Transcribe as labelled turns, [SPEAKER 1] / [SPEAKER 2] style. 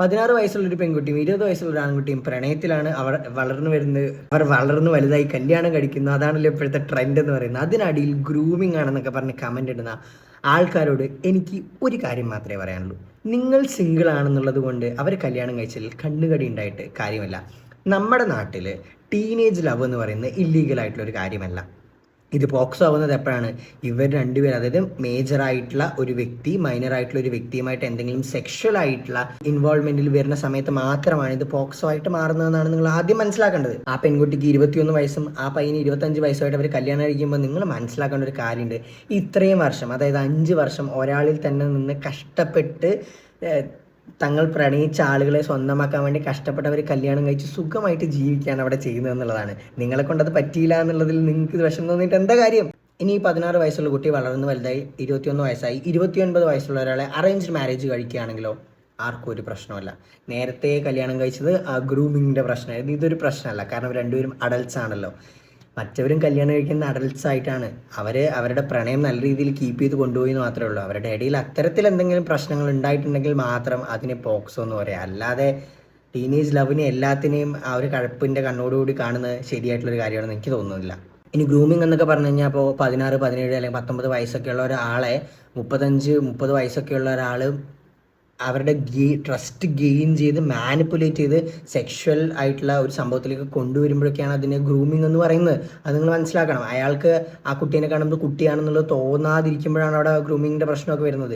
[SPEAKER 1] 16 വയസ്സുള്ളൊരു പെൺകുട്ടിയും 20 വയസ്സുള്ള ഒരു ആൺകുട്ടിയും പ്രണയത്തിലാണ്. അവർ വളർന്നു വലുതായി കല്യാണം കഴിക്കുന്നു. അതാണല്ലോ ഇപ്പോഴത്തെ ട്രെൻഡ് എന്ന് പറയുന്നത്. അതിനടിയിൽ ഗ്രൂമിംഗ് ആണെന്നൊക്കെ പറഞ്ഞ് കമൻ്റ് ഇടുന്ന ആൾക്കാരോട് എനിക്ക് ഒരു കാര്യം മാത്രമേ പറയാനുള്ളൂ. നിങ്ങൾ സിംഗിൾ ആണെന്നുള്ളത് കൊണ്ട് അവർ കല്യാണം കഴിച്ചതിൽ കണ്ണുകടി ഉണ്ടായിട്ട് കാര്യമല്ല. നമ്മുടെ നാട്ടിൽ ടീനേജ് ലവ് എന്ന് പറയുന്നത് ഇല്ലീഗലായിട്ടുള്ളൊരു കാര്യമല്ല. ഇത് പോക്സോ ആവുന്നത് എപ്പോഴാണ്? ഇവർ രണ്ടുപേരും, അതായത് മേജറായിട്ടുള്ള ഒരു വ്യക്തി മൈനറായിട്ടുള്ള ഒരു വ്യക്തിയുമായിട്ട് എന്തെങ്കിലും സെക്ഷൽ ആയിട്ടുള്ള ഇൻവോൾവ്മെന്റിൽ വരുന്ന സമയത്ത് മാത്രമാണ് ഇത് പോക്സോ ആയിട്ട് മാറുന്നതെന്നാണ് നിങ്ങൾ ആദ്യം മനസ്സിലാക്കേണ്ടത്. ആ പെൺകുട്ടിക്ക് 21 വയസ്സും ആ പയ്യന് 25 വയസ്സുമായിട്ട് അവർ കല്യാണം കഴിക്കുമ്പോൾ നിങ്ങൾ മനസ്സിലാക്കേണ്ട ഒരു കാര്യമുണ്ട്. ഇത്രയും വർഷം, അതായത് 5 വർഷം ഒരാളിൽ തന്നെ നിന്ന് കഷ്ടപ്പെട്ട് തങ്ങൾ പ്രണയിച്ച ആളുകളെ സ്വന്തമാക്കാൻ വേണ്ടി കഷ്ടപ്പെട്ടവർ കല്യാണം കഴിച്ച് സുഖമായിട്ട് ജീവിക്കുകയാണ് അവിടെ ചെയ്യുന്നത് എന്നുള്ളതാണ്. നിങ്ങളെ കൊണ്ടത് പറ്റിയില്ല എന്നുള്ളതിൽ നിങ്ങൾക്ക് വിഷമം തോന്നിയിട്ട് എന്താ കാര്യം? ഇനി 16 വയസ്സുള്ള കുട്ടി വളർന്ന് വലുതായി 21 വയസ്സായി 29 വയസ്സുള്ള ഒരാളെ അറേഞ്ച്ഡ് മാരേജ് കഴിക്കുകയാണെങ്കിലോ ആർക്കും ഒരു പ്രശ്നമല്ല. നേരത്തെ കല്യാണം കഴിച്ചത് ആ ഗ്രൂമിങ്ങിൻ്റെ പ്രശ്നമായിരുന്നു. ഇതൊരു പ്രശ്നമല്ല, കാരണം രണ്ടുപേരും അഡൽട്ട്സ് ആണല്ലോ. മറ്റവരും കല്യാണം കഴിക്കുന്ന അഡൽട്ട്സ് ആയിട്ടാണ്. അവരുടെ പ്രണയം നല്ല രീതിയിൽ കീപ്പ് ചെയ്ത് കൊണ്ടുപോയി എന്ന് മാത്രമേ ഉള്ളൂ. അവരുടെ ഇടയിൽ അത്തരത്തിൽ എന്തെങ്കിലും പ്രശ്നങ്ങൾ ഉണ്ടായിട്ടുണ്ടെങ്കിൽ മാത്രം അതിനെ പോക്സോ എന്ന് പറയാം. അല്ലാതെ ടീനേജ് ലവിനെ എല്ലാത്തിനെയും ആ ഒരു കഴപ്പിൻ്റെ കണ്ണോടുകൂടി കാണുന്നത് ശരിയായിട്ടുള്ളൊരു കാര്യമാണെന്ന് എനിക്ക് തോന്നുന്നില്ല. ഇനി ഗ്രൂമിംഗ് എന്നൊക്കെ പറഞ്ഞു കഴിഞ്ഞാൽ അപ്പോൾ 16, 17 അല്ലെങ്കിൽ 19 വയസ്സൊക്കെയുള്ള ഒരാളെ 35, 30 വയസ്സൊക്കെയുള്ള ഒരാൾ അവരുടെ ട്രസ്റ്റ് ഗെയിൻ ചെയ്ത് മാനിപ്പുലേറ്റ് ചെയ്ത് സെക്ഷൽ ആയിട്ടുള്ള ഒരു സംഭവത്തിലേക്ക് കൊണ്ടുവരുമ്പോഴൊക്കെയാണ് അതിനെ ഗ്രൂമിംഗ് എന്ന് പറയുന്നത്. അത് നിങ്ങൾ മനസ്സിലാക്കണം. അയാൾക്ക് ആ കുട്ടീനെ കാണുമ്പോൾ കുട്ടിയാണെന്നുള്ളത് തോന്നാതിരിക്കുമ്പോഴാണ് അവിടെ ഗ്രൂമിങ്ങിൻ്റെ പ്രശ്നമൊക്കെ വരുന്നത്.